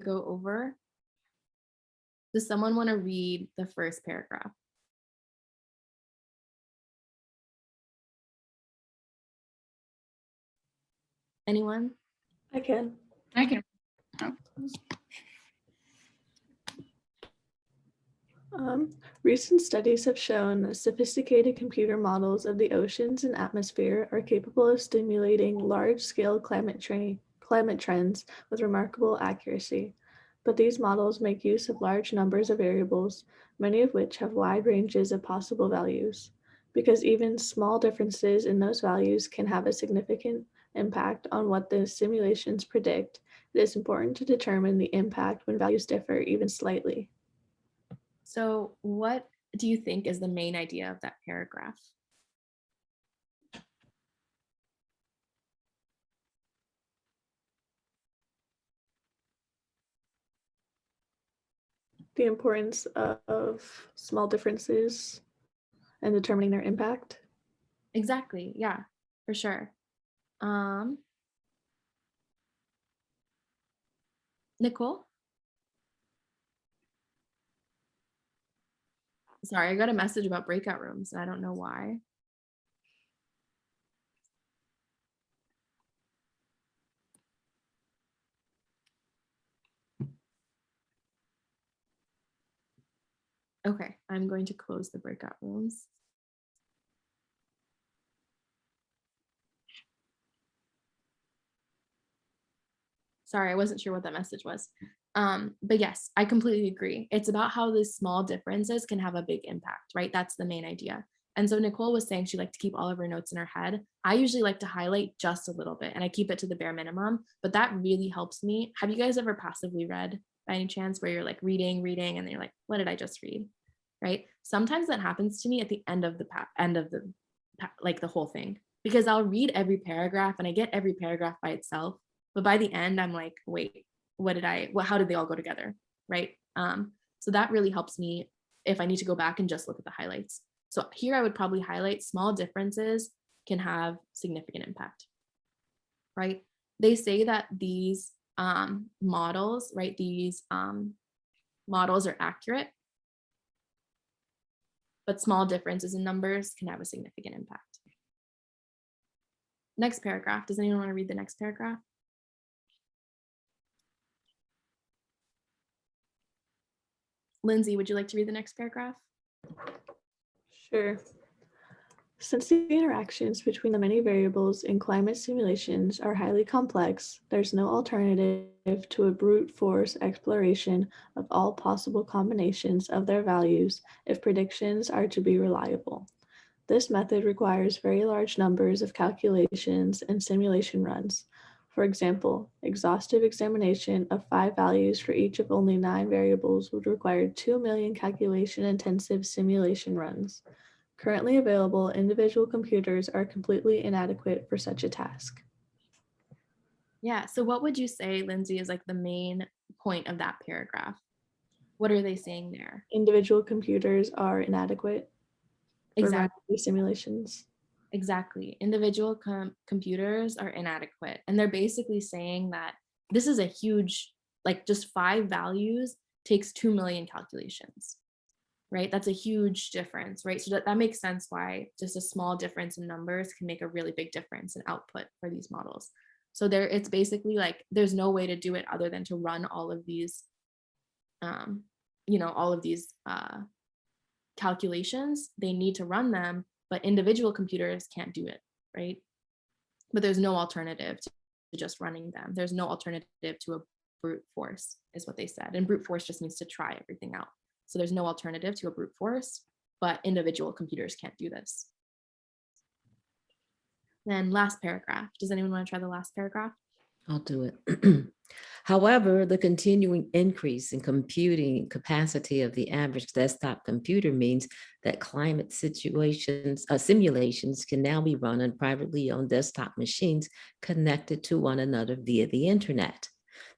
go over? Does someone want to read the first paragraph? Anyone? I can. I can. Recent studies have shown that sophisticated computer models of the oceans and atmosphere are capable of stimulating large-scale climate trends with remarkable accuracy. But these models make use of large numbers of variables, many of which have wide ranges of possible values. Because even small differences in those values can have a significant impact on what the simulations predict, it is important to determine the impact when values differ even slightly. So what do you think is the main idea of that paragraph? The importance of small differences and determining their impact. Exactly. Yeah, for sure. Nicole? Sorry, I got a message about breakout rooms and I don't know why. Okay, I'm going to close the breakout rooms. Sorry, I wasn't sure what that message was. But yes, I completely agree. It's about how these small differences can have a big impact, right? That's the main idea. And so Nicole was saying she liked to keep all of her notes in her head. I usually like to highlight just a little bit and I keep it to the bare minimum, but that really helps me. Have you guys ever passively read by any chance where you're like reading, and then you're like, what did I just read? Right? Sometimes that happens to me at the end of the whole thing, because I'll read every paragraph and I get every paragraph by itself. But by the end, I'm like, wait, how did they all go together? Right. So that really helps me if I need to go back and just look at the highlights. So here I would probably highlight small differences can have significant impact. Right. They say that these models, right, these models are accurate, but small differences in numbers can have a significant impact. Next paragraph. Does anyone want to read the next paragraph? Lindsay, would you like to read the next paragraph? Sure. Since the interactions between the many variables in climate simulations are highly complex, there's no alternative to a brute force exploration of all possible combinations of their values if predictions are to be reliable. This method requires very large numbers of calculations and simulation runs. For example, exhaustive examination of 5 values for each of only 9 variables would require 2 million calculation-intensive simulation runs. Currently available individual computers are completely inadequate for such a task. Yeah, so what would you say, Lindsay, is like the main point of that paragraph? What are they saying there? Individual computers are inadequate for running these simulations. Exactly. Individual computers are inadequate. And they're basically saying that this is a huge, like just 5 values takes 2 million calculations, right? That's a huge difference, right? So that makes sense why just a small difference in numbers can make a really big difference in output for these models. So it's basically like there's no way to do it other than to run all of these, all of these calculations. They need to run them, but individual computers can't do it, right? But there's no alternative to just running them. There's no alternative to a brute force, is what they said. And brute force just means to try everything out. So there's no alternative to a brute force, but individual computers can't do this. Then last paragraph. Does anyone want to try the last paragraph? I'll do it. However, the continuing increase in computing capacity of the average desktop computer means that climate simulations can now be run on privately owned desktop machines connected to one another via the internet.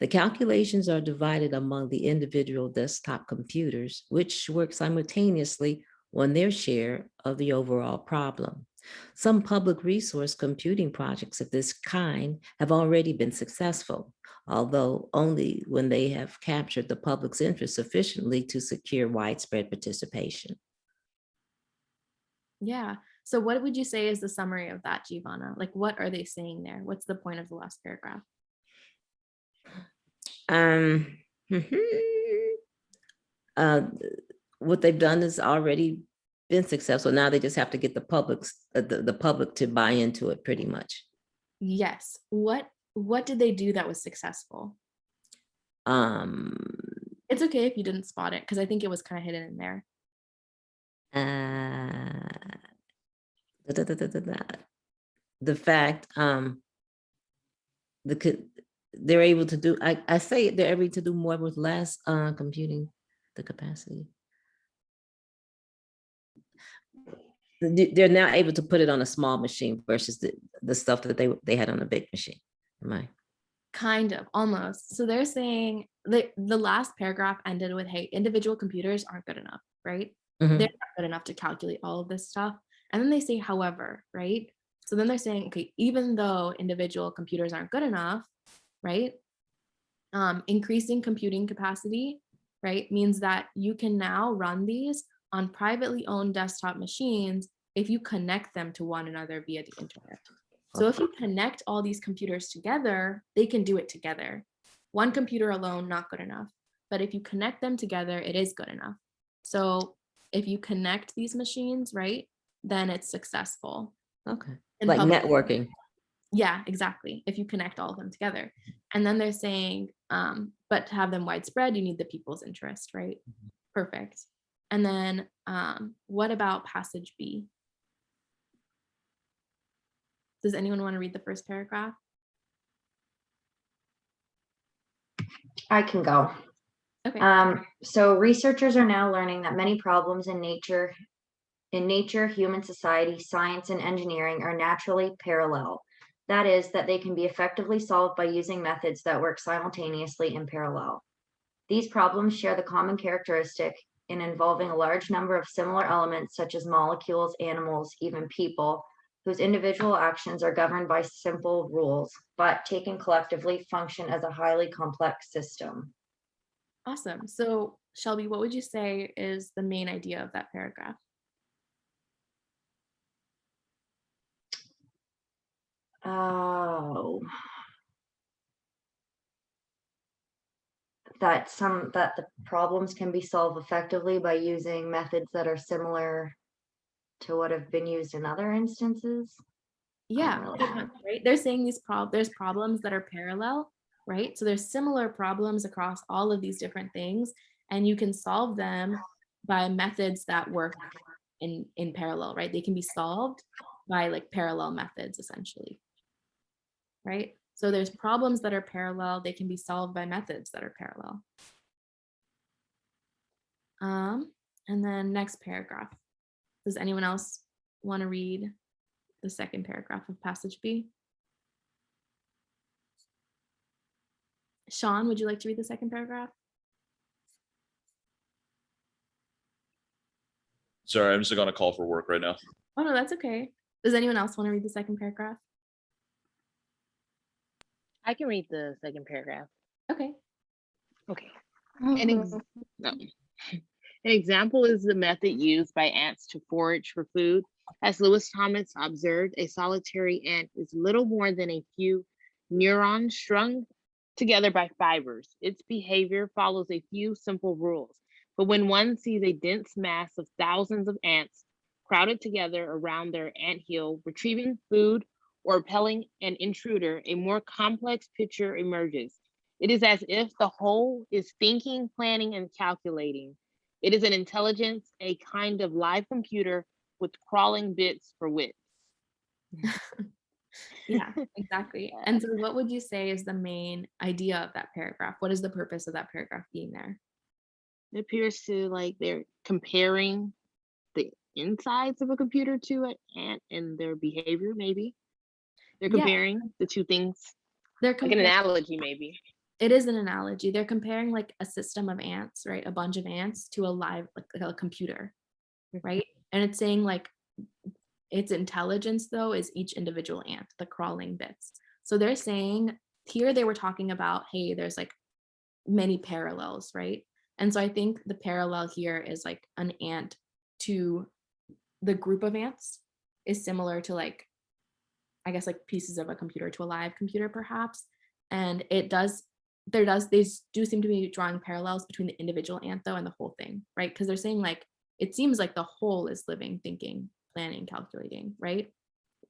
The calculations are divided among the individual desktop computers, which work simultaneously on their share of the overall problem. Some public resource computing projects of this kind have already been successful, although only when they have captured the public's interest sufficiently to secure widespread participation. Yeah. So what would you say is the summary of that, Giovanna? Like, what are they saying there? What's the point of the last paragraph? Um, uh, what they've done has already been successful. Now they just have to get the public to buy into it, pretty much. Yes. What did they do that was successful? Um, It's okay if you didn't spot it, because I think it was kind of hidden in there. The fact they're able to do, I say they're able to do more with less, computing the capacity. They're now able to put it on a small machine versus the stuff that they had on a big machine. Am I? Kind of, almost. So they're saying the last paragraph ended with, hey, individual computers aren't good enough, right? Mhm. They're not good enough to calculate all of this stuff. And then they say, however, right? So then they're saying, okay, even though individual computers aren't good enough, right? Increasing computing capacity, right, means that you can now run these on privately owned desktop machines if you connect them to one another via the internet. So if you connect all these computers together, they can do it together. One computer alone, not good enough. But if you connect them together, it is good enough. So if you connect these machines, right, then it's successful. Okay. In Like public. networking. Yeah, exactly. If you connect all of them together. And then they're saying, but to have them widespread, you need the people's interest, right? Perfect. And then what about passage B? Does anyone want to read the first paragraph? I can go. Okay. So researchers are now learning that many problems in nature, human society, science, and engineering are naturally parallel. That is, that they can be effectively solved by using methods that work simultaneously in parallel. These problems share the common characteristic in involving a large number of similar elements, such as molecules, animals, even people, whose individual actions are governed by simple rules, but taken collectively function as a highly complex system. Awesome. So Shelby, what would you say is the main idea of that paragraph? Oh, that the problems can be solved effectively by using methods that are similar to what have been used in other instances. Yeah, really pretty much, right? They're saying there's problems that are parallel, right? So there's similar problems across all of these different things, and you can solve them by methods that work in parallel, right? They can be solved by like parallel methods, essentially, right? So there's problems that are parallel. They can be solved by methods that are parallel. And then next paragraph. Does anyone else want to read the second paragraph of passage B? Sean, would you like to read the second paragraph? Sorry, I'm just on a call for work right now. Oh, no, that's okay. Does anyone else want to read the second paragraph? I can read the second paragraph. Okay. Okay. No. An example is the method used by ants to forage for food. As Lewis Thomas observed, a solitary ant is little more than a few neurons strung together by fibers. Its behavior follows a few simple rules. But when one sees a dense mass of thousands of ants crowded together around their anthill, retrieving food or repelling an intruder, a more complex picture emerges. It is as if the whole is thinking, planning, and calculating. It is an intelligence, a kind of live computer with crawling bits for wits. Yeah, exactly. And so what would you say is the main idea of that paragraph? What is the purpose of that paragraph being there? It appears to like they're comparing the insides of a computer to an ant and their behavior, maybe. They're Yeah, comparing the two things, they're like an comparing. analogy, maybe. It is an analogy. They're comparing like a system of ants, right? A bunch of ants to a live, like a computer, right? And it's saying like its intelligence though is each individual ant, the crawling bits. So they're saying here they were talking about, hey, there's like many parallels, right? And so I think the parallel here is like an ant to the group of ants is similar to like, I guess like pieces of a computer to a live computer perhaps. And they do seem to be drawing parallels between the individual ant though and the whole thing, right? Because they're saying like, it seems like the whole is living, thinking, planning, calculating, right?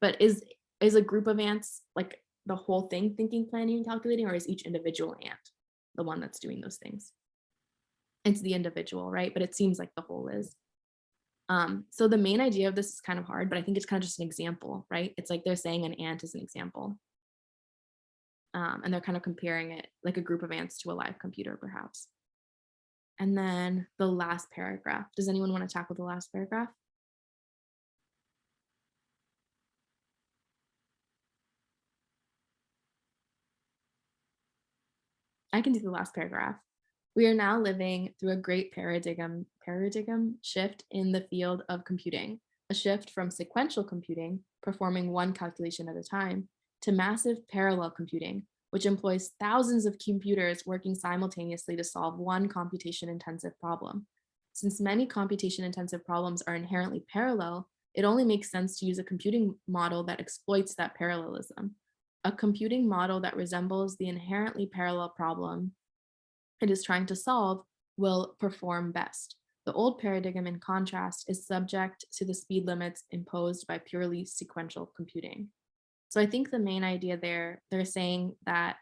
But is a group of ants like the whole thing thinking, planning, and calculating, or is each individual ant the one that's doing those things? It's the individual, right? But it seems like the whole is. So the main idea of this is kind of hard, but I think it's kind of just an example, right? It's like they're saying an ant is an example. And they're kind of comparing it like a group of ants to a live computer, perhaps. And then the last paragraph. Does anyone want to tackle the last paragraph? I can do the last paragraph. We are now living through a great paradigm shift in the field of computing, a shift from sequential computing, performing one calculation at a time, to massive parallel computing, which employs thousands of computers working simultaneously to solve one computation-intensive problem. Since many computation-intensive problems are inherently parallel, it only makes sense to use a computing model that exploits that parallelism. A computing model that resembles the inherently parallel problem it is trying to solve will perform best. The old paradigm, in contrast, is subject to the speed limits imposed by purely sequential computing. So I think the main idea there, they're saying that,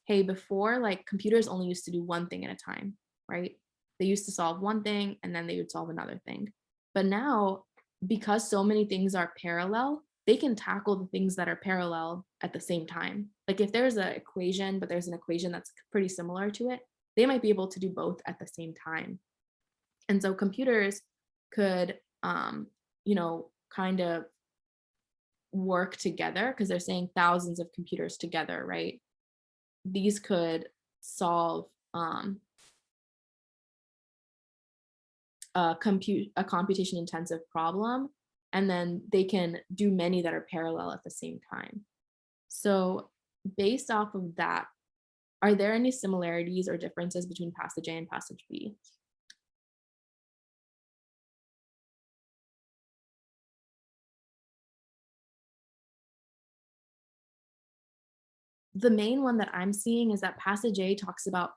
hey, before, like computers only used to do one thing at a time, right? They used to solve one thing and then they would solve another thing. But now, because so many things are parallel, they can tackle the things that are parallel at the same time. Like if there's an equation, but there's an equation that's pretty similar to it, they might be able to do both at the same time. And so computers could, kind of work together because they're saying thousands of computers together, right? These could solve a computation intensive problem, and then they can do many that are parallel at the same time. So based off of that, are there any similarities or differences between passage A and passage B? The main one that I'm seeing is that passage A talks about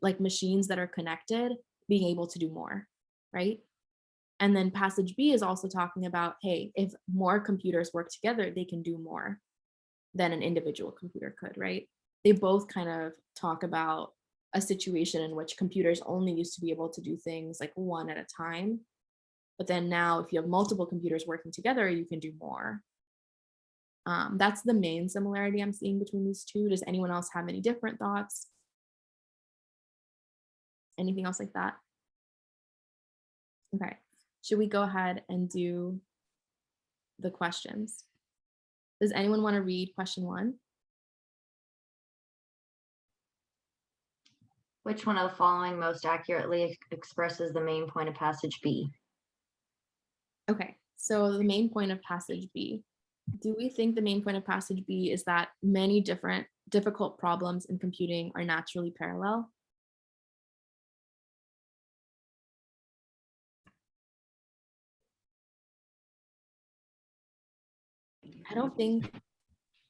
like machines that are connected being able to do more, right? And then passage B is also talking about, hey, if more computers work together, they can do more than an individual computer could, right? They both kind of talk about a situation in which computers only used to be able to do things like one at a time. But then now, if you have multiple computers working together, you can do more. That's the main similarity I'm seeing between these two. Does anyone else have any different thoughts? Anything else like that? Okay, should we go ahead and do the questions? Does anyone want to read question 1? Which one of the following most accurately expresses the main point of passage B? Okay, so the main point of passage B. Do we think the main point of passage B is that many different difficult problems in computing are naturally parallel? I don't think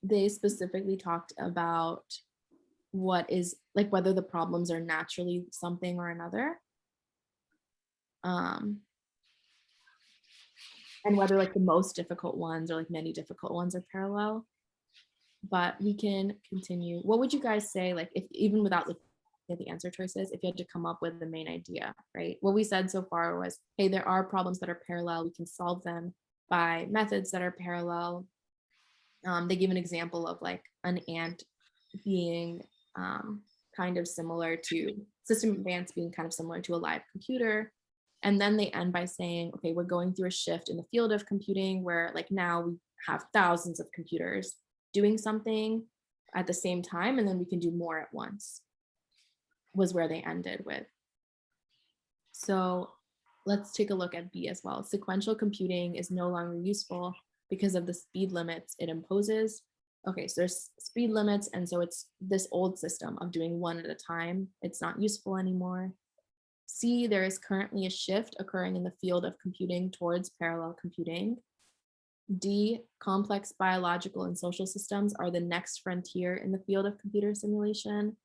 they specifically talked about what is like whether the problems are naturally something or another. And whether like the most difficult ones or like many difficult ones are parallel. But we can continue. What would you guys say, like if even without looking at the answer choices, if you had to come up with the main idea, right? What we said so far was, hey, there are problems that are parallel. We can solve them by methods that are parallel. They give an example of like an ant being kind of similar to system of ants being kind of similar to a live computer. And then they end by saying, okay, we're going through a shift in the field of computing where like now we have thousands of computers doing something at the same time, and then we can do more at once, was where they ended with. So let's take a look at B as well. Sequential computing is no longer useful because of the speed limits it imposes. Okay, so there's speed limits, and so it's this old system of doing one at a time. It's not useful anymore. C, there is currently a shift occurring in the field of computing towards parallel computing. D, complex biological and social systems are the next frontier in the field of computer simulation.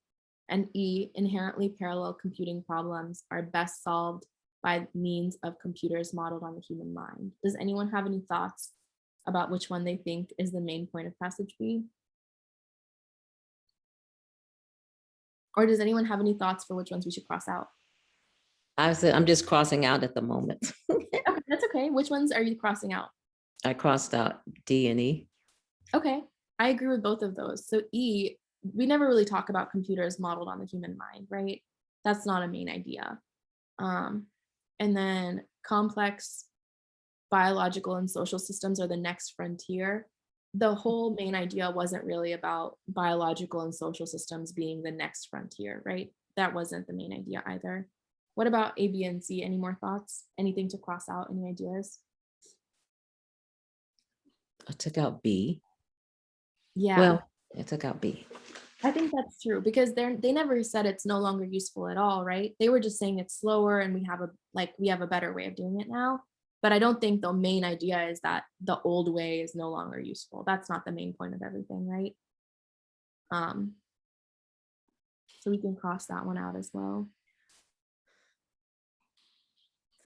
And E, inherently parallel computing problems are best solved by means of computers modeled on the human mind. Does anyone have any thoughts about which one they think is the main point of passage B? Or does anyone have any thoughts for which ones we should cross out? I said, I'm just crossing out at the moment. Okay, that's okay. Which ones are you crossing out? I crossed out D and E. Okay, I agree with both of those. So E, we never really talk about computers modeled on the human mind, right? That's not a main idea. And then complex biological and social systems are the next frontier. The whole main idea wasn't really about biological and social systems being the next frontier, right? That wasn't the main idea either. What about A, B, and C? Any more thoughts? Anything to cross out? Any ideas? I took out B. Yeah. Well, I took out B. I think that's true because they never said it's no longer useful at all, right? They were just saying it's slower and we have a better way of doing it now. But I don't think the main idea is that the old way is no longer useful. That's not the main point of everything, right? So we can cross that one out as well.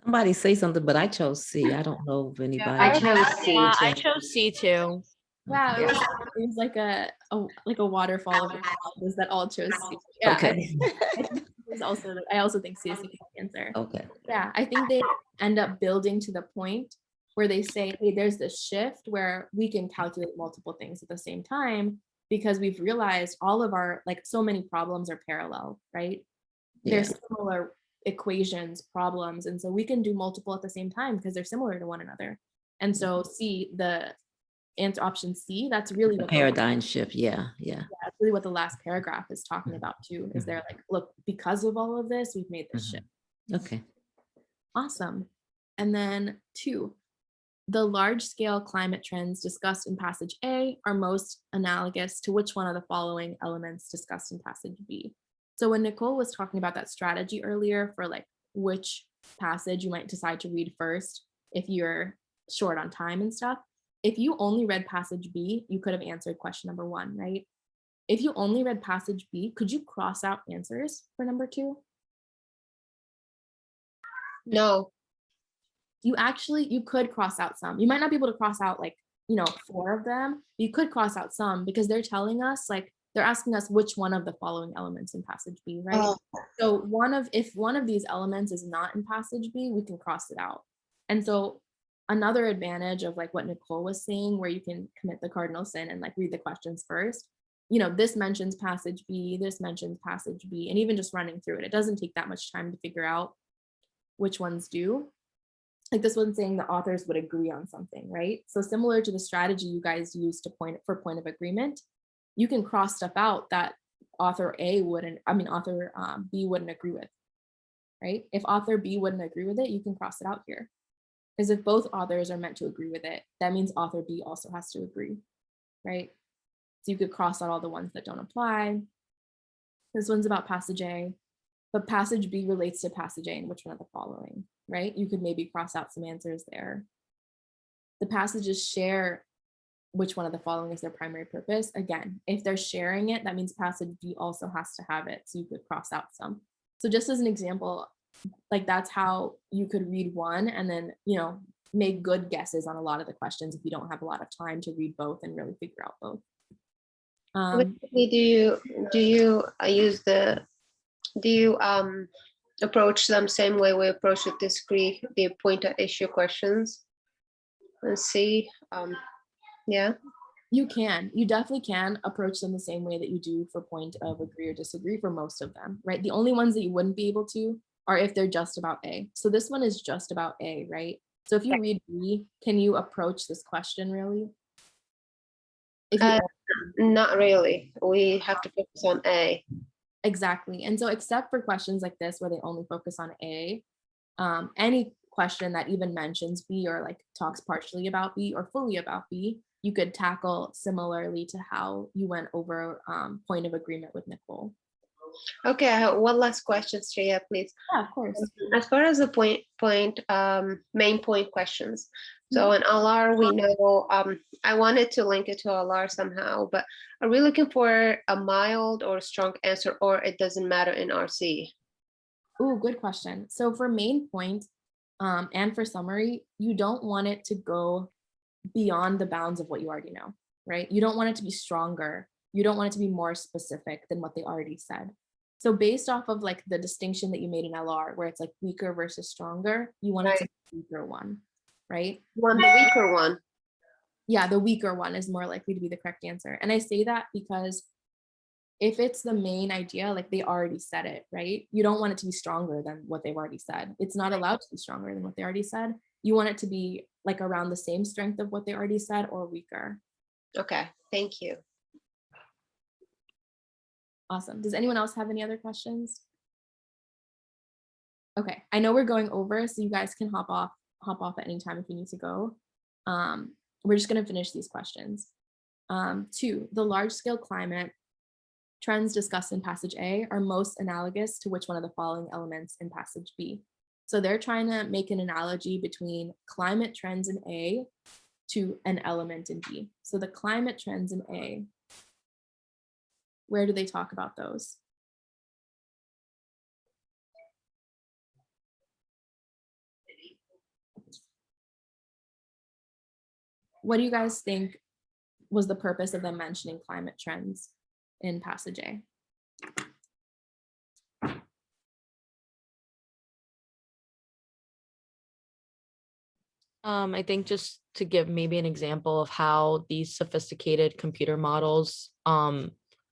Somebody say something, but I chose C. I don't know if anybody. I chose C I too. chose C too. Yeah, Okay. it was like a waterfall of responses that all chose C. Yeah, Okay. I also think C is the correct answer. Okay. Yeah, I think they end up building to the point where they say, hey, there's this shift where we can calculate multiple things at the same time because we've realized all of our, like so many problems are parallel, right? They're Yeah. similar equations, problems, and so we can do multiple at the same time because they're similar to one another. And so C, the answer option C, that's really The what paradigm shift. Yeah. Yeah. that's really what the last paragraph is talking about too, is they're like, look, because of all of this, we've made this shift. Okay. Awesome. And then 2, the large-scale climate trends discussed in passage A are most analogous to which one of the following elements discussed in passage B. So when Nicole was talking about that strategy earlier for like which passage you might decide to read first if you're short on time and stuff, if you only read passage B, you could have answered question number 1, right? If you only read passage B, could you cross out answers for number 2? No. You could cross out some. You might not be able to cross out like, 4 of them. You could cross out some because they're telling us like, they're asking us which one of the following elements in passage B, right? Oh. So if one of these elements is not in passage B, we can cross it out. And so another advantage of like what Nicole was saying, where you can commit the cardinal sin and like read the questions first, this mentions passage B, this mentions passage B, and even just running through it, it doesn't take that much time to figure out which ones do. Like this one's saying the authors would agree on something, right? So similar to the strategy you guys use to point of agreement, you can cross stuff out that author B wouldn't agree with, right? If author B wouldn't agree with it, you can cross it out here. Because if both authors are meant to agree with it, that means author B also has to agree, right? So you could cross out all the ones that don't apply. This one's about passage A, but passage B relates to passage A in which one of the following, right? You could maybe cross out some answers there. The passages share which one of the following is their primary purpose. Again, if they're sharing it, that means passage B also has to have it. So you could cross out some. So just as an example, like that's how you could read one and then, make good guesses on a lot of the questions if you don't have a lot of time to read both and really figure out both. Do you approach them same way we approach the point at issue questions and see? Yeah. You definitely can approach them the same way that you do for point of agree or disagree for most of them, right? The only ones that you wouldn't be able to are if they're just about A. So this one is just about A, right? So if you read B, can you approach this question really? Not really. We have to focus on A. Exactly. And so except for questions like this where they only focus on A, any question that even mentions B or like talks partially about B or fully about B, you could tackle similarly to how you went over point of agreement with Nicole. Okay, I have one last question, Shreya, please. Yeah, of course. As far as the main point questions. So in LR, we know, I wanted to link it to LR somehow, but are we looking for a mild or strong answer, or it doesn't matter in RC? Ooh, good question. So for main point and for summary, you don't want it to go beyond the bounds of what you already know, right? You don't want it to be stronger. You don't want it to be more specific than what they already said. So based off of like the distinction that you made in LR, where it's like weaker versus stronger, you want it to be the weaker one, right? One, the weaker one. Yeah, the weaker one is more likely to be the correct answer. And I say that because if it's the main idea, like they already said it, right? You don't want it to be stronger than what they've already said. It's not allowed to be stronger than what they already said. You want it to be like around the same strength of what they already said or weaker. Okay, thank you. Awesome. Does anyone else have any other questions? Okay, I know we're going over, so you guys can hop off at any time if you need to go. We're just gonna finish these questions. 2, the large scale climate trends discussed in passage A are most analogous to which one of the following elements in passage B. So they're trying to make an analogy between climate trends in A to an element in B. So the climate trends in A, where do they talk about those? What do you guys think was the purpose of them mentioning climate trends in passage A? I think just to give maybe an example of how these sophisticated computer models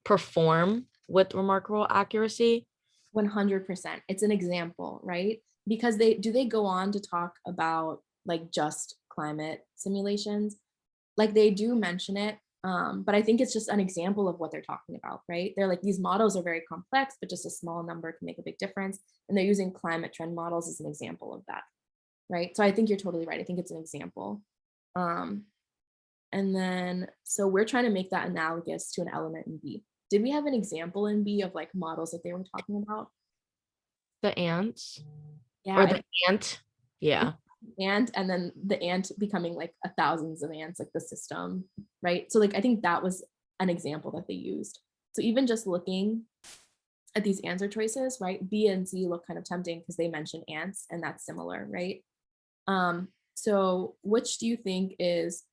perform with remarkable accuracy. 100%. It's an example, right? Because they go on to talk about like just climate simulations. Like they do mention it, but I think it's just an example of what they're talking about, right? They're like, these models are very complex, but just a small number can make a big difference. And they're using climate trend models as an example of that, right? So I think you're totally right. I think it's an example. And then, so we're trying to make that analogous to an element in B. Did we have an example in B of like models that they were talking about? The ants. Yeah. Or the ant. Yeah. And then the ant becoming like thousands of ants, like the system, right? So like, I think that was an example that they used. So even just looking at these answer choices, right? B and C look kind of tempting because they mention ants and that's similar, right? So which do you think it's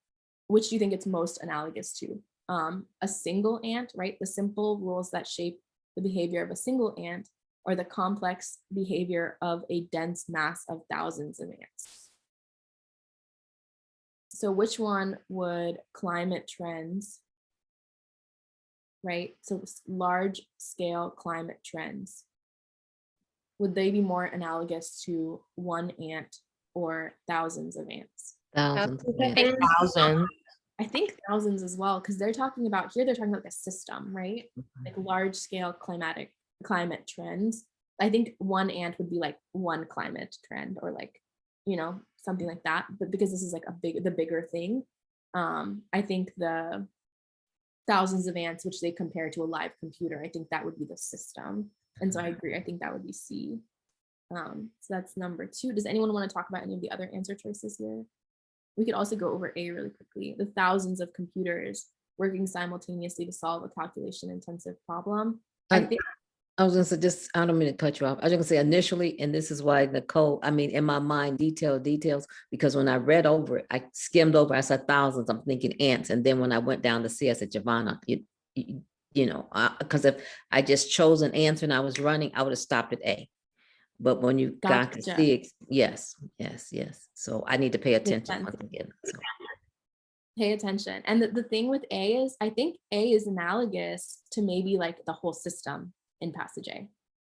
most analogous to? A single ant, right? The simple rules that shape the behavior of a single ant, or the complex behavior of a dense mass of thousands of ants. So which one would climate trends, right? So large scale climate trends, would they be more analogous to one ant or thousands of ants? Thousands. I think thousands. I think thousands as well, because they're talking about like a system, right? Like large scale climate trends. I think one ant would be like one climate trend, or like, something like that. But because this is like the bigger thing, I think the thousands of ants, which they compare to a live computer, I think that would be the system. And so I agree. I think that would be C. So that's number 2. Does anyone want to talk about any of the other answer choices here? We could also go over A really quickly. The thousands of computers working simultaneously to solve a calculation intensive problem. I was gonna say, I don't mean to cut you off. I was gonna say initially, and this is why Nicole, in my mind, details, because when I read over it, I skimmed over, I said thousands, I'm thinking ants. And then when I went down to C, I said, Giovanna, because if I just chose an answer and I was running, I would have stopped at A. But when you got to C, yes. So I need to pay attention once again. So. Pay attention. And the thing with A is, I think A is analogous to maybe like the whole system in passage A,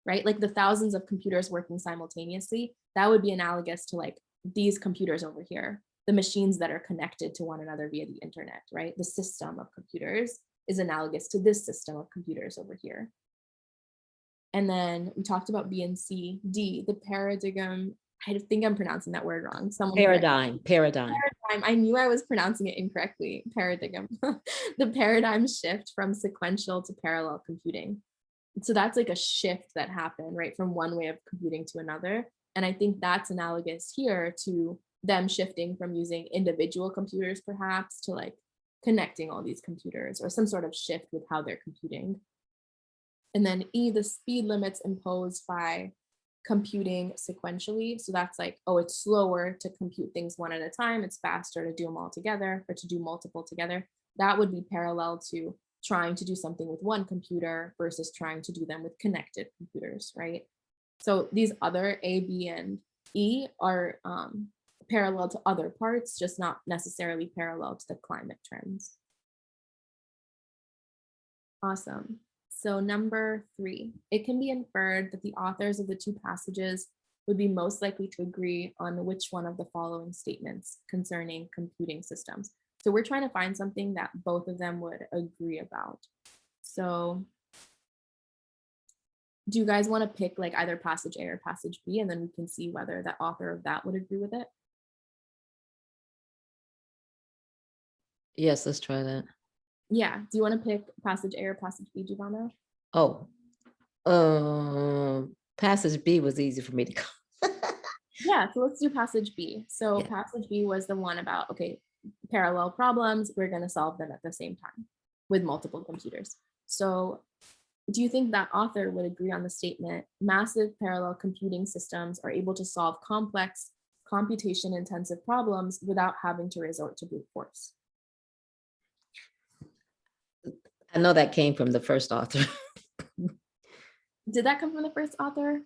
right? Like the thousands of computers working simultaneously, that would be analogous to like these computers over here, the machines that are connected to one another via the internet, right? The system of computers is analogous to this system of computers over here. And then we talked about B and C. D, the paradigm, I think I'm pronouncing that word wrong. Paradigm. I knew I was pronouncing it incorrectly. Paradigm. The paradigm shift from sequential to parallel computing. So that's like a shift that happened, right, from one way of computing to another. And I think that's analogous here to them shifting from using individual computers perhaps to like connecting all these computers, or some sort of shift with how they're computing. And then E, the speed limits imposed by computing sequentially. So that's like, oh, it's slower to compute things one at a time. It's faster to do them all together, or to do multiple together. That would be parallel to trying to do something with one computer versus trying to do them with connected computers, right? So these other A, B, and E are parallel to other parts, just not necessarily parallel to the climate trends. Awesome. So number 3, it can be inferred that the authors of the 2 passages would be most likely to agree on which one of the following statements concerning computing systems. So we're trying to find something that both of them would agree about. So do you guys want to pick like either passage A or passage B, and then we can see whether the author of that would agree with it? Yes, let's try that. Yeah. Do you want to pick passage A or passage B, Giovanna? Oh, passage B was easy for me to go. Yeah, so let's do passage B. So Yeah. passage B was the one about, okay, parallel problems, we're going to solve them at the same time with multiple computers. So do you think that author would agree on the statement, massive parallel computing systems are able to solve complex computation intensive problems without having to resort to brute force? I know that came from the first author. Did that come from the first author?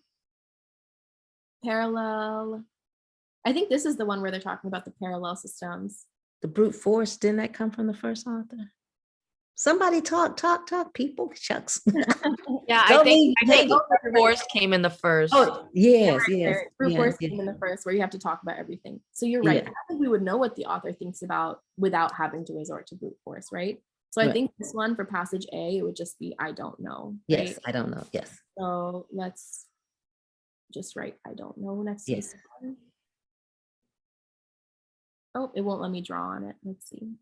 Parallel. I think this is the one where they're talking about the parallel systems. The brute force, didn't that come from the first author? Somebody talk, people, shucks. Yeah, Don't I think leave- brute force came in the first. Oh, yes, yes. Brute yeah, force yeah. came in the first, where you have to talk about everything. So you're right. Yeah. I think we would know what the author thinks about without having to resort to brute force, right? So I Right. think this one for passage A, it would just be I don't know. Yes, Right? I don't know. Yes. So let's just write I don't know next to Yes. this one. Oh, it won't let me draw on it. Let's see.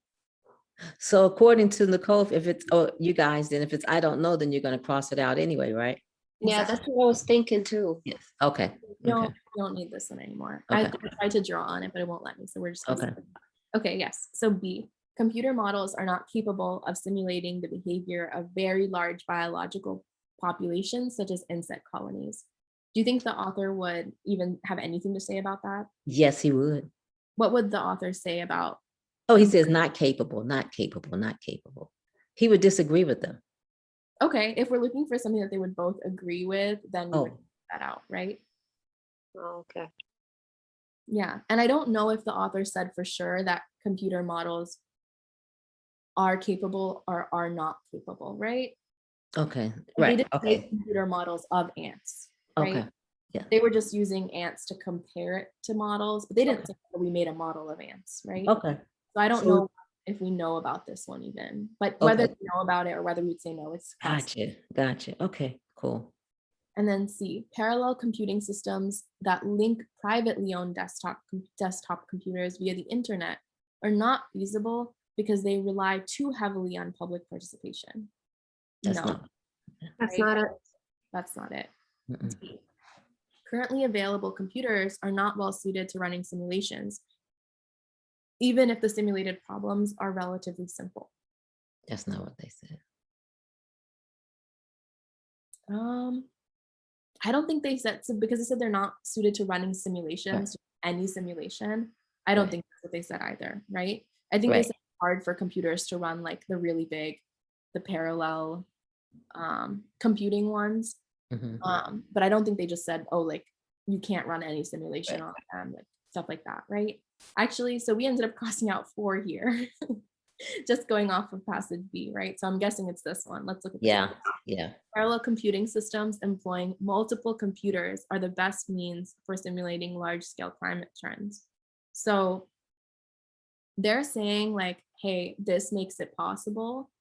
So according to Nicole, if it's, oh, you guys, then if it's I don't know, then you're going to cross it out anyway, right? Yeah, Exactly. that's what I was thinking too. Yes. Okay. No, Okay. we don't need this one anymore. Okay. I tried to draw on it, but it won't let me. So we're just gonna Okay. skip that. Okay, yes. So B, computer models are not capable of simulating the behavior of very large biological populations, such as insect colonies. Do you think the author would even have anything to say about that? Yes, he would. What would the author say about? Oh, he says not capable, not capable, not capable. He would disagree with them. Okay, if we're looking for something that they would both agree with, then we would Oh, take that out, right? Oh, okay. Yeah, and I don't know if the author said for sure that computer models are capable or are not capable, right? okay. They Right. didn't Okay. make computer models of ants, right? Okay. Yeah. They were just using ants to compare it to models, but they didn't say that we made a model of ants, right? Okay. So I don't So- know if we know about this one even, but whether Okay. we know about it or whether we'd say no, it's Gotcha. Gotcha. Okay, cool. And then C, parallel computing systems that link privately owned desktop computers via the internet are not feasible because they rely too heavily on public participation. That's No, not. That's right? not it. That's not it. Mm-mm. D, currently available computers are not well suited to running simulations, even if the simulated problems are relatively simple. That's not what they said. I don't think they said so, because they said they're not suited to running simulations, any simulation. I don't Right. think that's what they said either, right? I think they Right. said it's hard for computers to run like the really big, the parallel computing ones. Mhm. But I don't think they just said, oh, like you can't run any simulation on them, like stuff like that, right? Actually, so we ended up crossing out 4 here, just going off of passage B, right? So I'm guessing it's this one. Let's look at this Yeah. one. Yeah. Parallel computing systems employing multiple computers are the best means for simulating large-scale climate trends. So they're saying like, hey, this makes it possible.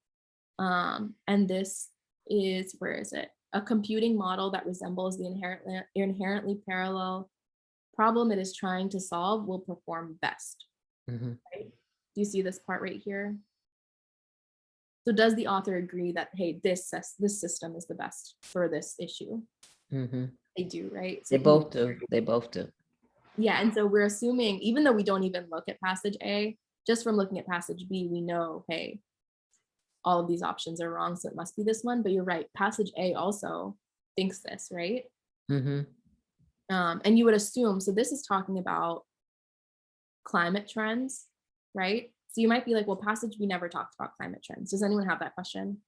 And this is, where is it? A computing model that resembles the inherently parallel problem it is trying to solve will perform best. Mhm. right? Do you see this part right here? So does the author agree that, hey, this system is the best for this issue? Mhm. They do, right? They So both do. They both do. yeah, and so we're assuming, even though we don't even look at passage A, just from looking at passage B, we know, hey, all of these options are wrong, so it must be this one. But you're right, passage A also thinks this, right? Mhm. And you would assume, so this is talking about climate trends, right? So you might be like, well, passage B never talked about climate trends. Does anyone have that question?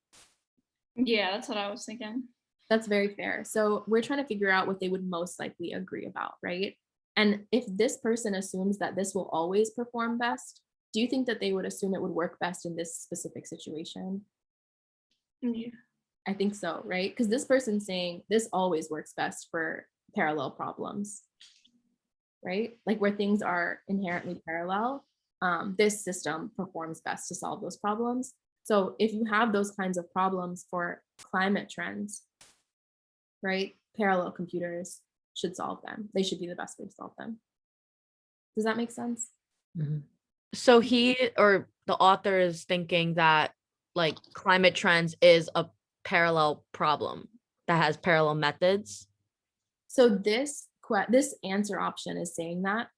Yeah, that's what I was thinking. That's very fair. So we're trying to figure out what they would most likely agree about, right? And if this person assumes that this will always perform best, do you think that they would assume it would work best in this specific situation? Yeah. I think so, right? Because this person's saying this always works best for parallel problems, right? Like where things are inherently parallel, this system performs best to solve those problems. So if you have those kinds of problems for climate trends, right, parallel computers should solve them. They should be the best way to solve them. Does that make sense? Mhm. So he or the author is thinking that like climate trends is a parallel problem that has parallel methods. So this answer option is saying that.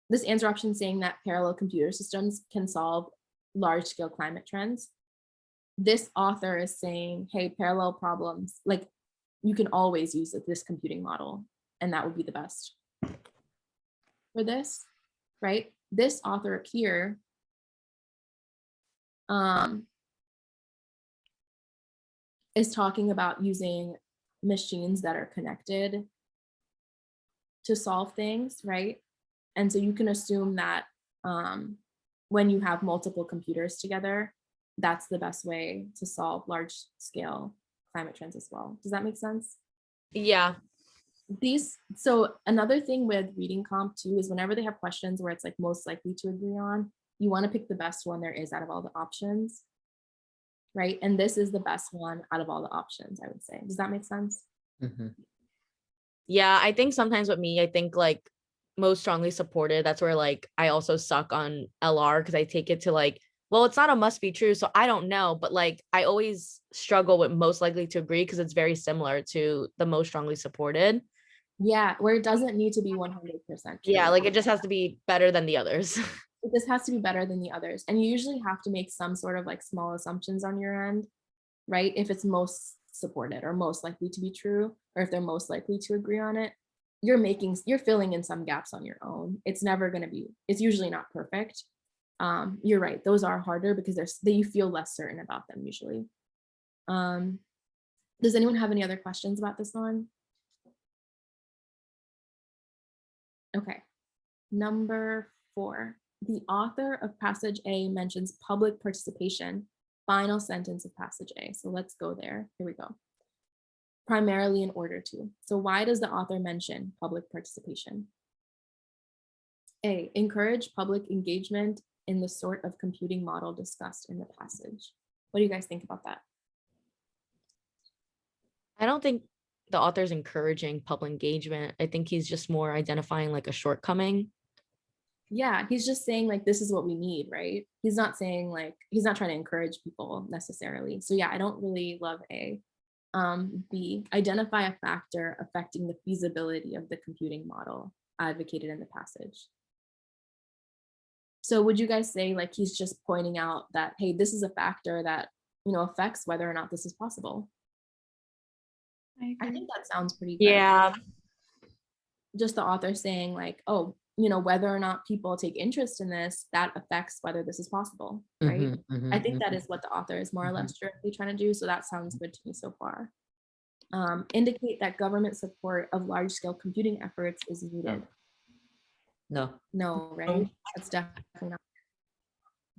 This answer option is saying that parallel computer systems can solve large scale climate trends. This author is saying, hey, parallel problems, like you can always use this computing model, and that would be the best for this, right? This author up here is talking about using machines that are connected to solve things, right? And so you can assume that when you have multiple computers together, that's the best way to solve large scale climate trends as well. Does that make sense? Yeah. So another thing with reading comp too is whenever they have questions where it's like most likely to agree on, you want to pick the best one there is out of all the options, right? And this is the best one out of all the options, I would say. Does that make sense? Mhm. Yeah, I think sometimes with me, I think like most strongly supported, that's where like I also suck on LR because I take it to like, well, it's not a must be true, so I don't know, but like I always struggle with most likely to agree because it's very similar to the most strongly supported. Yeah, where it doesn't need to be 100% true. Yeah, like it just has to be better than the others. This has to be better than the others. And you usually have to make some sort of like small assumptions on your end, right? If it's most supported or most likely to be true, or if they're most likely to agree on it, you're filling in some gaps on your own. It's never going to be, it's usually not perfect. You're right. Those are harder because you feel less certain about them usually. Does anyone have any other questions about this one? Okay. Number 4, the author of passage A mentions public participation, final sentence of passage A. So let's go there. Here we go. Primarily in order to. So why does the author mention public participation? A, encourage public engagement in the sort of computing model discussed in the passage. What do you guys think about that? I don't think the author's encouraging public engagement. I think he's just more identifying like a shortcoming. Yeah, he's just saying like, this is what we need, right? He's not saying like, he's not trying to encourage people necessarily. So yeah, I don't really love A. B, identify a factor affecting the feasibility of the computing model advocated in the passage. So would you guys say like he's just pointing out that, hey, this is a factor that, affects whether or not this is possible? I think that sounds pretty good. Yeah. Just the author saying like, oh, whether or not people take interest in this, that affects whether this is possible, right? Mhm, mhm, I think that mhm. is what the author is more or less directly trying to do. So that sounds good to me so far. Indicate that government support of large-scale computing efforts is needed. No. No, right? That's definitely not.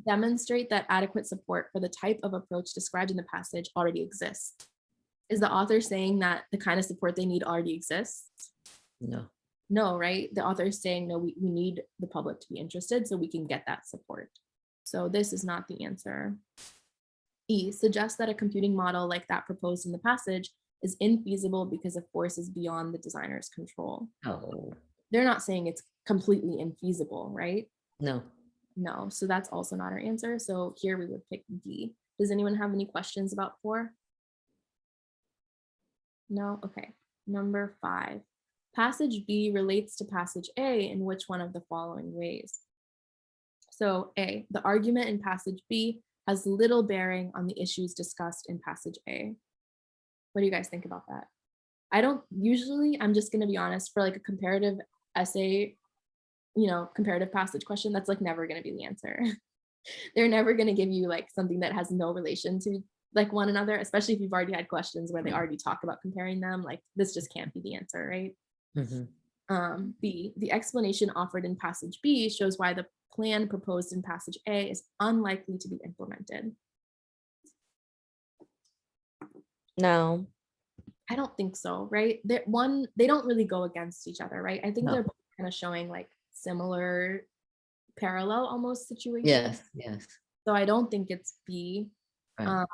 Demonstrate that adequate support for the type of approach described in the passage already exists. Is the author saying that the kind of support they need already exists? No. No, right? The author is saying, no, we need the public to be interested so we can get that support. So this is not the answer. E, suggests that a computing model like that proposed in the passage is infeasible because of forces beyond the designer's control. Oh, They're not saying it's completely infeasible, right? no. No, so that's also not our answer. So here we would pick D. Does anyone have any questions about 4? No? Okay. Number 5. Passage B relates to passage A in which one of the following ways? So A, the argument in passage B has little bearing on the issues discussed in passage A. What do you guys think about that? I don't usually, I'm just going to be honest, for like a comparative essay, comparative passage question, that's like never going to be the answer. They're never going to give you like something that has no relation to like one another, especially if you've already had questions where they already talk about comparing them. Like this just can't be the answer, right? B, the explanation offered in passage B shows why the plan proposed in passage A is unlikely to be implemented. No. I don't think so, right? They don't really go against each other, right? I think No. they're kind of showing like similar, parallel almost situations. Yes, yes. So I don't think it's B. Right.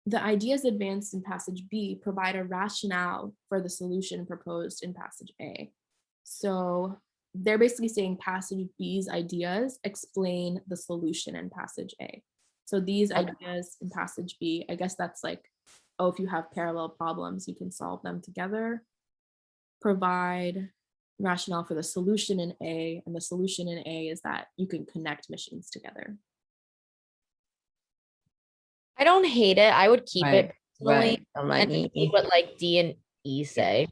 The ideas advanced in passage B provide a rationale for the solution proposed in passage A. So they're basically saying passage B's ideas explain the solution in passage A. So these ideas in passage B, I guess that's like, oh, if you have parallel problems, you can solve them together. Provide rationale for the solution in A, and the solution in A is that you can connect missions together. I don't hate it. I would keep it personally. Right. I'm like, And see what like D and E say.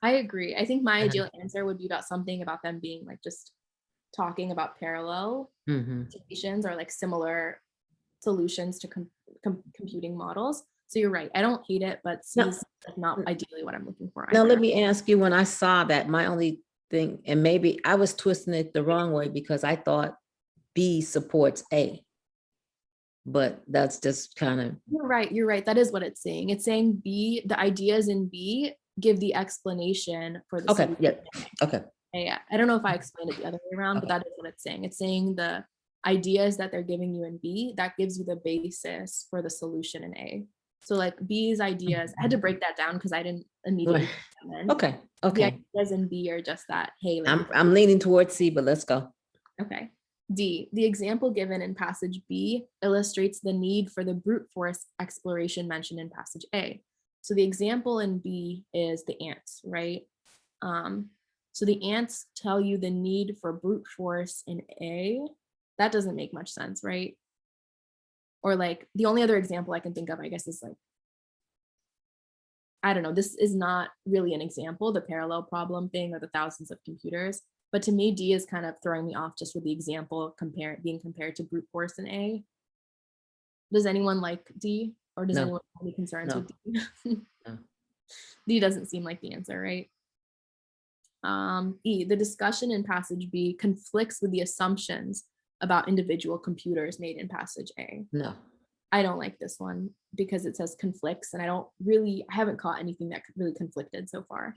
I agree. I think my ideal answer would be about something about them being like just talking about parallel situations or like similar solutions to computing models. So you're right. I don't hate it, but C is not ideally what I'm looking for. Now, either. let me ask you, when I saw that, my only thing, and maybe I was twisting it the wrong way because I thought B supports A. But that's just kind of. You're right. You're right. That is what it's saying. It's saying B, the ideas in B give the explanation for the Okay, solution. yeah, okay. Yeah. I don't know if I explained it the other way around, but that is what it's saying. It's saying the ideas that they're giving you in B, that gives you the basis for the solution in A. So like B's ideas, I had to break that down because I didn't immediately. Okay, The okay. ideas in B are just that, hey, like, I'm leaning towards C, but let's go. okay. D, the example given in passage B illustrates the need for the brute force exploration mentioned in passage A. So the example in B is the ants, right? So the ants tell you the need for brute force in A. That doesn't make much sense, right? Or like the only other example I can think of, I guess, is like, I don't know, this is not really an example, the parallel problem thing or the thousands of computers. But to me, D is kind of throwing me off just with the example being compared to brute force in A. Does anyone like D? Or does anyone have any concerns with D? No. D doesn't seem like the answer, right? E, the discussion in passage B conflicts with the assumptions about individual computers made in passage A. No. I don't like this one because it says conflicts and I haven't caught anything that really conflicted so far.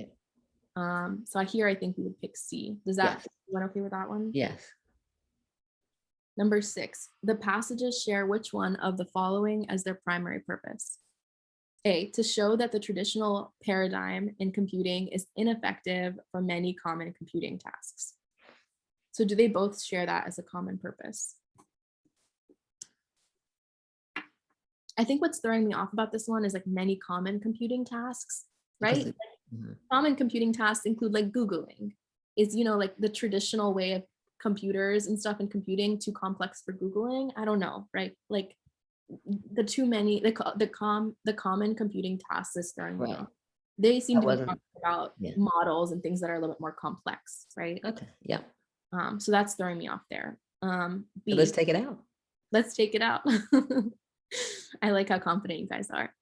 So here I think we would pick C. Does that, everyone okay with that one? Yes. Number 6, the passages share which one of the following as their primary purpose? A, to show that the traditional paradigm in computing is ineffective for many common computing tasks. So do they both share that as a common purpose? I think what's throwing me off about this one is like many common computing tasks, right? Common computing tasks include like Googling. Is, like the traditional way of computers and stuff in computing too complex for Googling? I don't know, right? Like the too many, the common computing tasks is throwing me off. They seem to be talking about models and things that are a little bit more complex, right? Okay, yeah. So that's throwing me off there. B, Let's take it out. Let's take it out. I like how confident you guys are.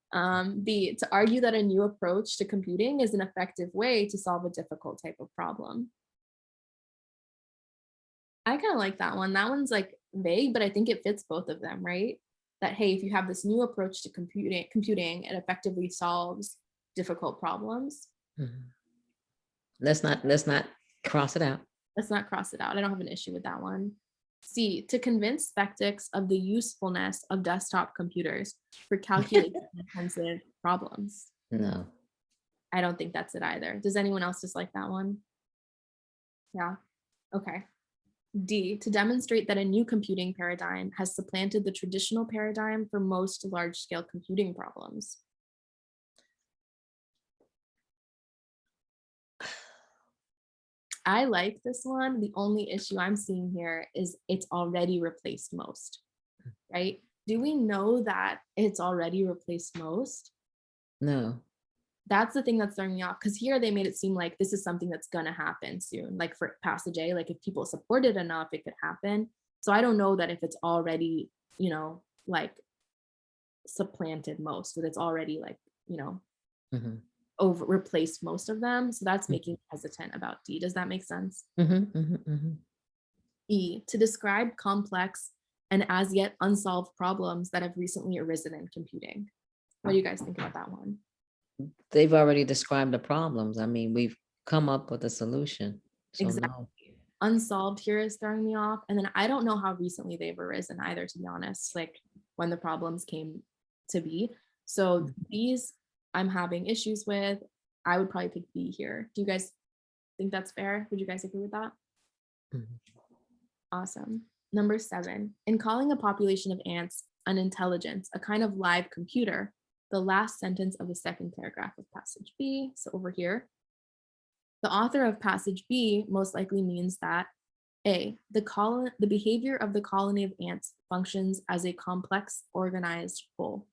B, to argue that a new approach to computing is an effective way to solve a difficult type of problem. I kind of like that one. That one's like vague, but I think it fits both of them, right? That, hey, if you have this new approach to computing, it effectively solves difficult problems. Let's not cross it out. Let's not cross it out. I don't have an issue with that one. C, to convince skeptics of the usefulness of desktop computers for calculation-intensive problems. No. I don't think that's it either. Does anyone else dislike that one? Yeah. Okay. D, to demonstrate that a new computing paradigm has supplanted the traditional paradigm for most large-scale computing problems. I like this one. The only issue I'm seeing here is it's already replaced most, right? Do we know that it's already replaced most? No. That's the thing that's throwing me off, because here they made it seem like this is something that's gonna happen soon. Like for passage A, like if people support it enough, it could happen. So I don't know that if it's already, like supplanted most, that it's already like, Mhm. over replaced most of them. So that's Mm. making me hesitant about D. Does that make sense? Mhm, mhm, mhm. E, to describe complex and as yet unsolved problems that have recently arisen in computing. What do you guys think about that one? They've already described the problems. I mean, we've come up with a solution. So Exactly. no. Unsolved here is throwing me off. And then I don't know how recently they've arisen either, to be honest, like when the problems came to be. So these I'm having issues with. I would probably pick B here. Do you guys think that's fair? Would you guys agree with that? Mhm. Awesome. Number 7, in calling a population of ants an intelligence, a kind of live computer, the last sentence of the second paragraph of passage B, so over here, the author of passage B most likely means that A, the behavior of the colony of ants functions as a complex, organized whole.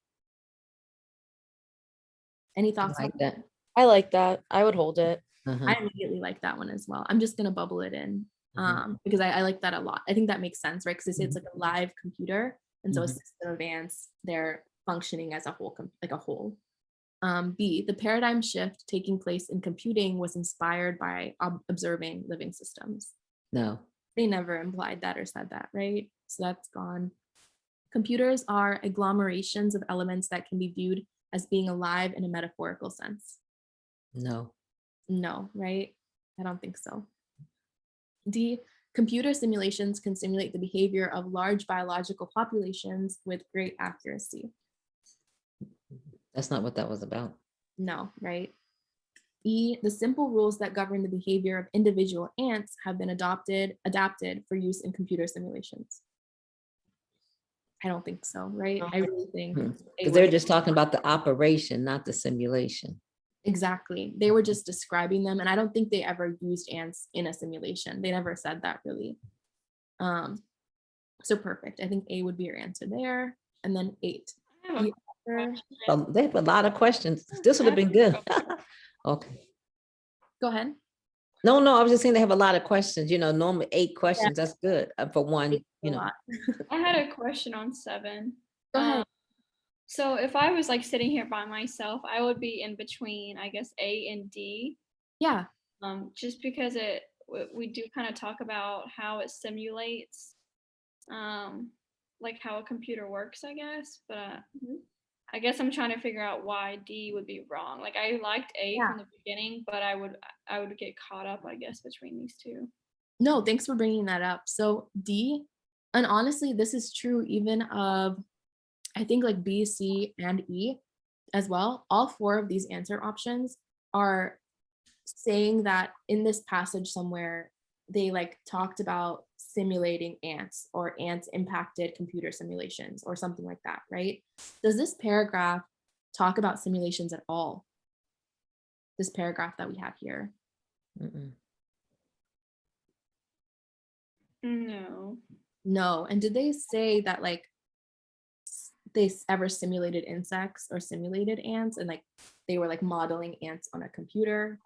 Any I thoughts on like that? that. I like that. I would hold it. Uh-huh. I immediately like that one as well. I'm just gonna bubble it in Mhm. because I like that a lot. I think that makes sense, right? Because they say it's Mhm. like a live computer, and so a Mhm. system of ants, they're functioning as a whole, like a whole. B, the paradigm shift taking place in computing was inspired by observing living systems. No. They never implied that or said that, right? So that's gone. Computers are agglomerations of elements that can be viewed as being alive in a metaphorical sense. No. No, right? I don't think so. D, computer simulations can simulate the behavior of large biological populations with great accuracy. That's not what that was about. No, right? E, the simple rules that govern the behavior of individual ants have been adapted for use in computer simulations. I don't think so, right? I really think they Because were they're just talking about the operation, not the simulation. exactly. They were just describing them, and I don't think they ever used ants in a simulation. They never said that really. So perfect. I think A would be your answer there. And then 8. I have The a author, question. They have a lot of questions. This would have been good. Okay. go ahead. No, I was just saying they have a lot of questions. Normally 8 questions. That's good for one, A lot. I had a question on 7. Go ahead. So if I was like sitting here by myself, I would be in between, I guess, A and D. Yeah. Just because we do kind of talk about how it simulates, like how a computer works, I guess. But I guess I'm trying to figure out why D would be wrong. Like I liked A Yeah. from the beginning, but I would get caught up, I guess, between these two. No, thanks for bringing that up. So D, and honestly, this is true even of, I think like B, C, and E as well. All 4 of these answer options are saying that in this passage somewhere, they like talked about simulating ants or ants impacted computer simulations or something like that, right? Does this paragraph talk about simulations at all? This paragraph that we have here. Mm-mm. No. No. And did they say that like they ever simulated insects or simulated ants and like they were like modeling ants on a computer,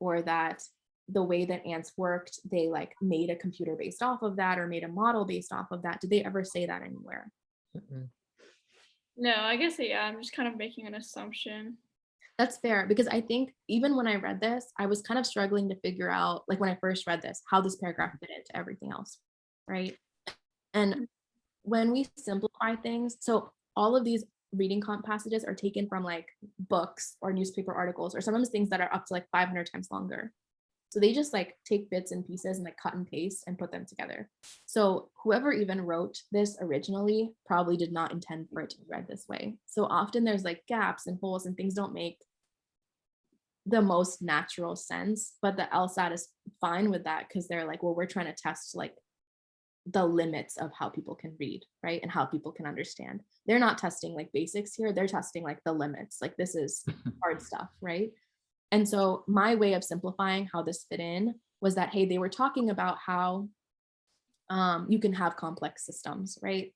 or that the way that ants worked, they like made a computer based off of that or made a model based off of that? Did they ever say that anywhere? Mm-mm. No, I guess yeah, I'm just kind of making an assumption. That's fair, because I think even when I read this, I was kind of struggling to figure out, like when I first read this, how this paragraph fit into everything else, right? And when we simplify things, so all of these reading comp passages are taken from like books or newspaper articles, or sometimes things that are up to like 500 times longer. So they just like take bits and pieces and like cut and paste and put them together. So whoever even wrote this originally probably did not intend for it to be read this way. So often there's like gaps and holes and things don't make the most natural sense, but the LSAT is fine with that because they're like, well, we're trying to test like the limits of how people can read, right? And how people can understand. They're not testing like basics here. They're testing like the limits. Like this is hard stuff, right? And so my way of simplifying how this fit in was that, hey, they were talking about how you can have complex systems, right?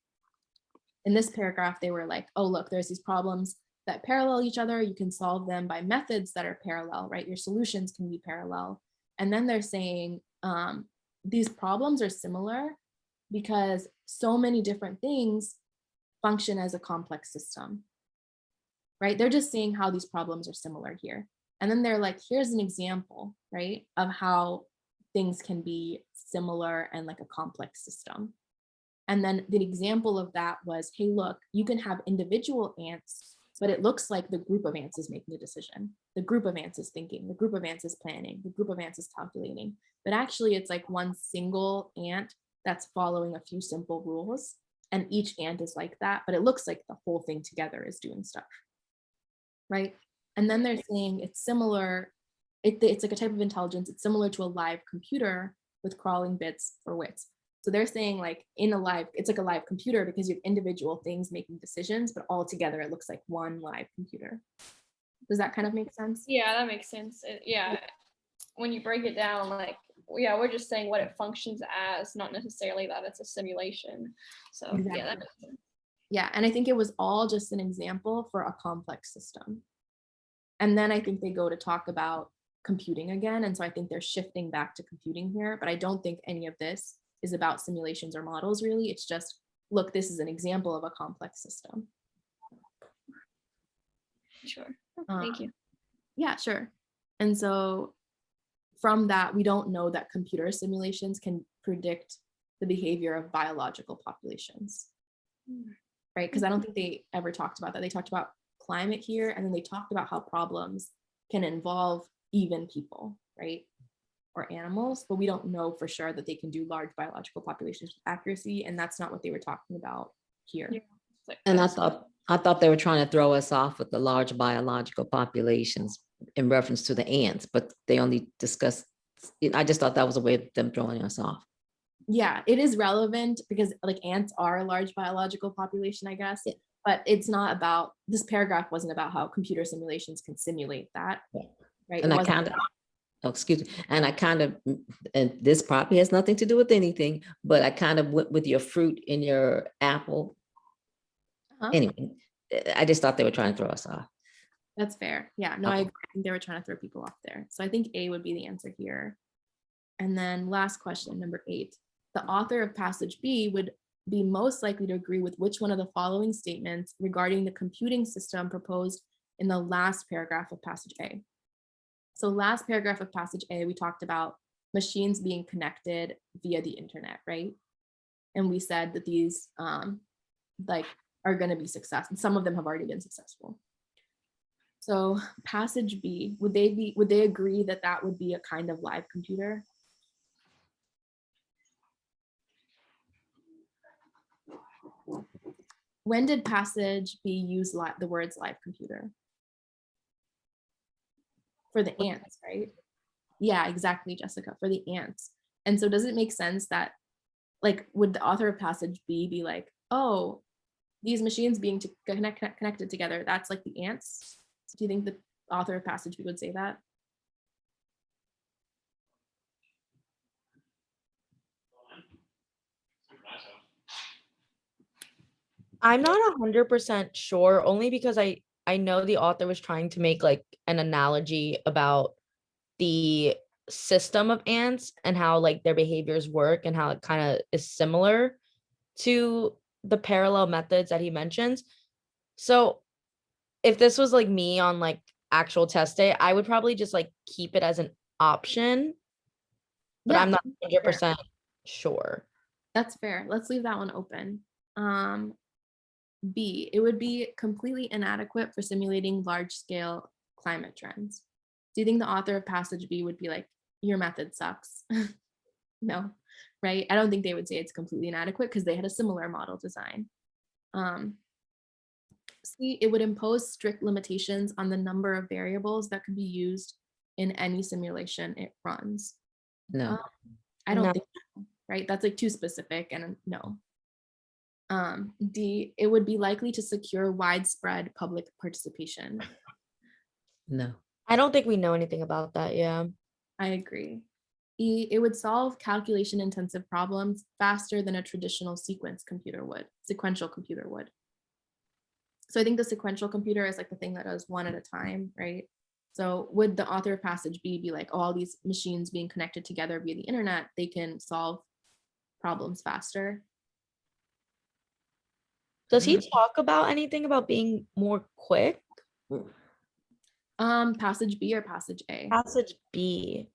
In this paragraph, they were like, oh, look, there's these problems that parallel each other. You can solve them by methods that are parallel, right? Your solutions can be parallel. And then they're saying these problems are similar because so many different things function as a complex system, right? They're just seeing how these problems are similar here. And then they're like, here's an example, right, of how things can be similar and like a complex system. And then the example of that was, hey, look, you can have individual ants, but it looks like the group of ants is making a decision. The group of ants is thinking, the group of ants is planning, the group of ants is calculating. But actually it's like one single ant that's following a few simple rules. And each ant is like that, but it looks like the whole thing together is doing stuff, right? And then they're saying it's similar, it's like a type of intelligence, it's similar to a live computer with crawling bits or wits. So they're saying like it's like a live computer because you have individual things making decisions, but all together it looks like one live computer. Does that kind of make sense? Yeah, that makes sense. Yeah, when you break it down, like, yeah, we're just saying what it functions as, not necessarily that it's a simulation. So Exactly. yeah, that makes sense. Yeah, and I think it was all just an example for a complex system. And then I think they go to talk about computing again. And so I think they're shifting back to computing here, but I don't think any of this is about simulations or models really. It's just, look, this is an example of a complex system. Sure. Thank you. Yeah, sure. And so from that, we don't know that computer simulations can predict the behavior of biological populations, right? Because I don't think they ever talked about that. They talked about climate here, and then they talked about how problems can involve even people, right? Or animals, but we don't know for sure that they can do large biological populations with accuracy, and that's not what they were talking about here. Yeah. And I thought they were trying to throw us off with the large biological populations in reference to the ants, but they only discussed, I just thought that was a way of them throwing us off. Yeah, it is relevant because like ants are a large biological population, I guess, Yeah. but it's not about, this paragraph wasn't about how computer simulations can simulate that, right? And It I wasn't kind of, oh, excuse me, and I kind of, and this probably has nothing to do with anything, but I kind of went with your fruit in your apple. Anyway, I just thought they were trying to throw us off. That's fair. Yeah, no, I agree. I think they were trying to throw people off there. So I think A would be the answer here. And then last question, number 8. The author of passage B would be most likely to agree with which one of the following statements regarding the computing system proposed in the last paragraph of passage A. So last paragraph of passage A, we talked about machines being connected via the internet, right? And we said that these like are going to be successful, and some of them have already been successful. So passage B, would they agree that that would be a kind of live computer? When did passage B use the words live computer? For the ants, right? Yeah, exactly, Jessica, for the ants. And so does it make sense that, like, would the author of passage B be like, oh, these machines being connected together, that's like the ants? Do you think the author of passage B would say that? I'm not 100% sure, only because I know the author was trying to make like an analogy about the system of ants and how like their behaviors work and how it kind of is similar to the parallel methods that he mentions. So if this was like me on like actual test day, I would probably just like keep it as an option, but Yeah, I'm not fair. 100% sure. That's fair. Let's leave that one open. B, it would be completely inadequate for simulating large-scale climate trends. Do you think the author of passage B would be like, your method sucks? No, right? I don't think they would say it's completely inadequate because they had a similar model design. C, it would impose strict limitations on the number of variables that could be used in any simulation it runs. No. I don't No. think so, right? That's like too specific and no. D, it would be likely to secure widespread public participation. No. I don't think we know anything about that. Yeah. I agree. E, it would solve calculation intensive problems faster than a traditional sequential computer would. So I think the sequential computer is like the thing that does one at a time, right? So would the author of passage B be like, oh, all these machines being connected together via the internet, they can solve problems faster? Does he talk about anything about being more quick? Passage B or passage A? Passage B.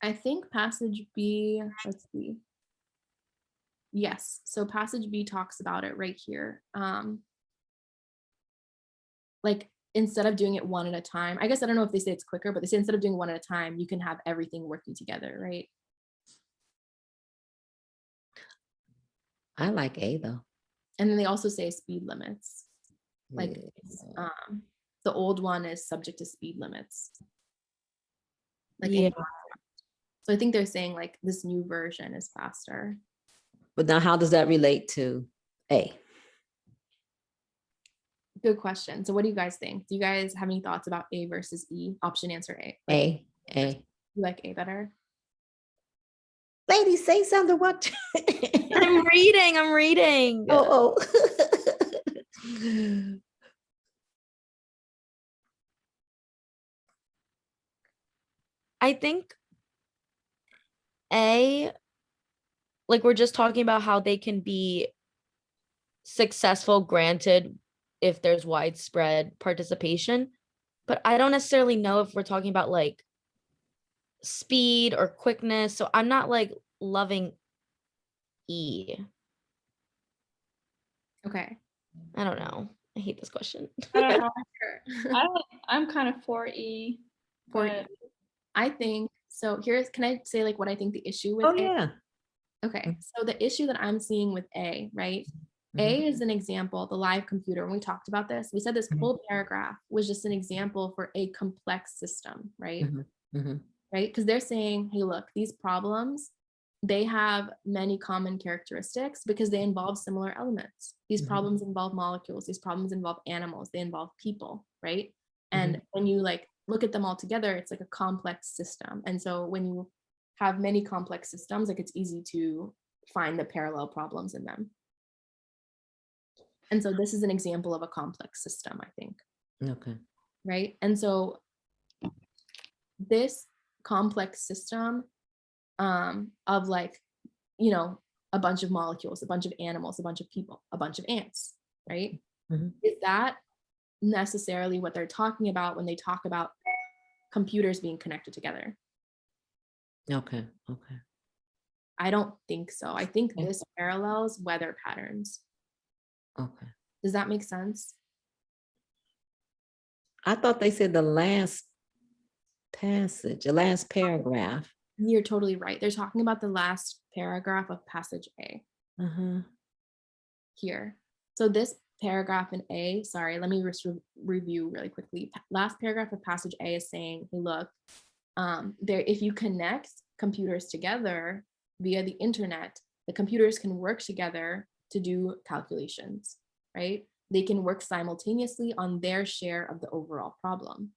I think passage B, let's see. Yes, so passage B talks about it right here. Like instead of doing it one at a time, I guess I don't know if they say it's quicker, but they say instead of doing one at a time, you can have everything working together, right? I like A though. And then they also say speed limits. Like Yeah. the old one is subject to speed limits. Like Yeah. so I think they're saying like this new version is faster. But now how does that relate to A? Good question. So what do you guys think? Do you guys have any thoughts about A versus E? Option answer A. Like, A. you like A better? Lady, say something. What? I'm reading. Oh. I think A, like we're just talking about how they can be successful, granted, if there's widespread participation. But I don't necessarily know if we're talking about like speed or quickness. So I'm not like loving E. Okay. I don't know. I hate this question. I don't know. I'm kind of for E. For but- I think so. Can I say like what I think the issue with Oh A? yeah. Okay, so the issue that I'm seeing with A, right? A is an example, the live computer. When we talked about this, we said this whole paragraph was just an example for a complex system, right? Right? Because they're saying, hey, look, these problems, they have many common characteristics because they involve similar elements. These problems involve molecules, these problems involve animals, they involve people, right? And when you like look at them all together, it's like a complex system. And so when you have many complex systems, like it's easy to find the parallel problems in them. And so this is an example of a complex system, I think. Okay. Right? And so this complex system of like, you know, a bunch of molecules, a bunch of animals, a bunch of people, a bunch of ants, right? Is that necessarily what they're talking about when they talk about computers being connected together? Okay. I don't think so. I think this parallels weather patterns. Okay. Does that make sense? I thought they said the last passage, the last paragraph. You're totally right. They're talking about the last paragraph of passage A here. So this paragraph in A, sorry, let me review really quickly. Last paragraph of passage A is saying, hey, look, if you connect computers together via the internet, the computers can work together to do calculations, right? They can work simultaneously on their share of the overall problem.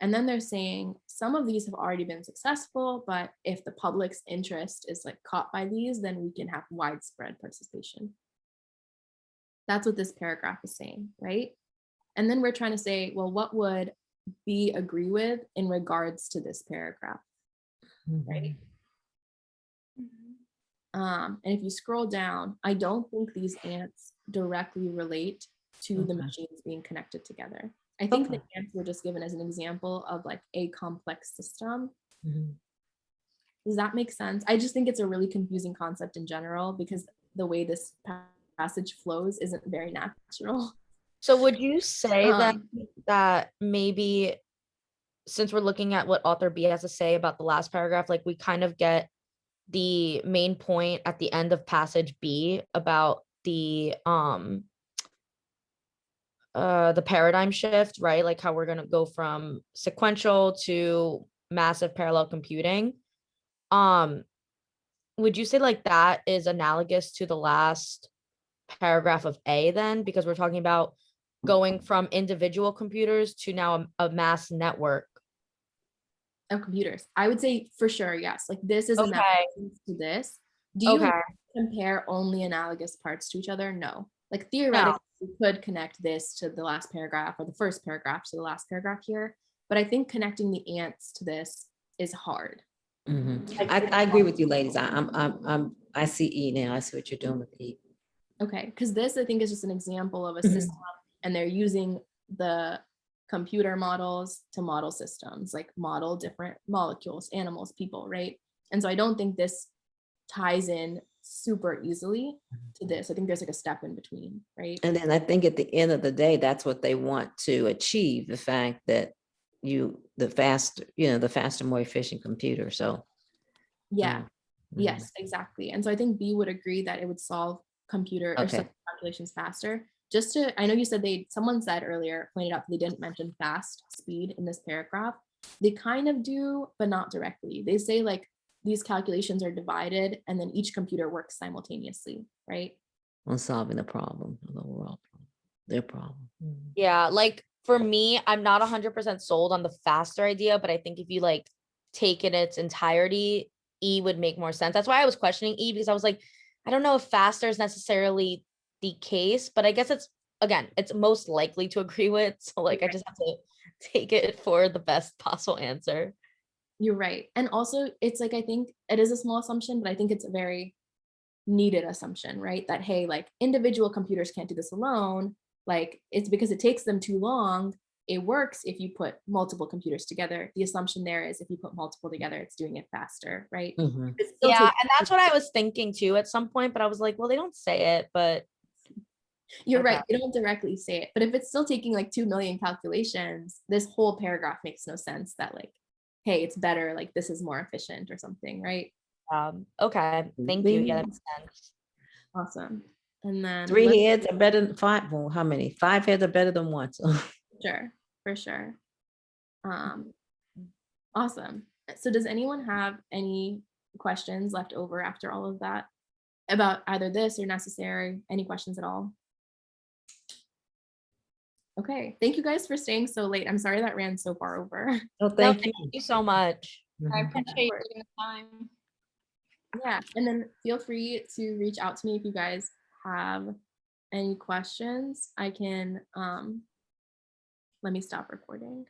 And then they're saying some of these have already been successful, but if the public's interest is like caught by these, then we can have widespread participation. That's what this paragraph is saying, right? And then we're trying to say, well, what would B agree with in regards to this paragraph, right? And if you scroll down, I don't think these ants directly relate to the machines being connected together. I think the ants were just given as an example of like a complex system. Does that make sense? I just think it's a really confusing concept in general because the way this passage flows isn't very natural. So would you say that maybe since we're looking at what author B has to say about the last paragraph, like we kind of get the main point at the end of passage B about the paradigm shift, right? Like how we're going to go from sequential to massive parallel computing. would you say like that is analogous to the last paragraph of A then? Because we're talking about going from individual computers to now a mass network. Of computers. I would say for sure, yes. Like this is Okay. analogous to this. Do you Okay. compare only analogous parts to each other? No. Like No. theoretically, you could connect this to the last paragraph or the first paragraph to the last paragraph here. But I think connecting the ants to this is hard. Like, I agree with you, ladies. I see E now. I see what you're doing with E. okay, because this I think is just an example of a Mhm. system, and they're using the computer models to model systems, like model different molecules, animals, people, right? And so I don't think this ties in super easily to this. I think there's like a step in between, right? And then I think at the end of the day, that's what they want to achieve, the fact that the faster, more efficient computer. So. Yeah. um, Yes, exactly. And so I think B would agree that it would solve computer or Okay. some calculations faster. Just to, I know you said someone said earlier, pointed out that they didn't mention fast speed in this paragraph. They kind of do, but not directly. They say like these calculations are divided and then each computer works simultaneously, right? On solving the problem, the overall problem, their problem. Yeah, like for me, I'm not 100% sold on the faster idea, but I think if you like take it in its entirety, E would make more sense. That's why I was questioning E, because I was like, I don't know if faster is necessarily the case, but I guess it's most likely to agree with. So like I just have to take it for the best possible answer. You're right. And also it's like, I think it is a small assumption, but I think it's a very needed assumption, right? That, hey, like individual computers can't do this alone. Like it's because it takes them too long. It works if you put multiple computers together. The assumption there is if you put multiple together, it's doing it faster, right? Mhm. It still Yeah, takes- and that's what I was thinking too at some point, but I was like, well, they don't say it, but You're okay. right. They don't directly say it, but if it's still taking like 2 million calculations, this whole paragraph makes no sense that like, hey, it's better, like this is more efficient or something, right? Okay, thank you. Yeah, that makes sense. Awesome. And then 3 heads are better than 5. Well, how many? 5 heads are better than 1. So. sure, for sure. Awesome. So does anyone have any questions left over after all of that about either this or necessary? Any questions at all? Okay, thank you guys for staying so late. I'm sorry that ran so far over. Oh, No, thank you. thank you so much. I Mhm. appreciate you taking the time. Yeah, and then feel free to reach out to me if you guys have any questions. I can, let me stop recording.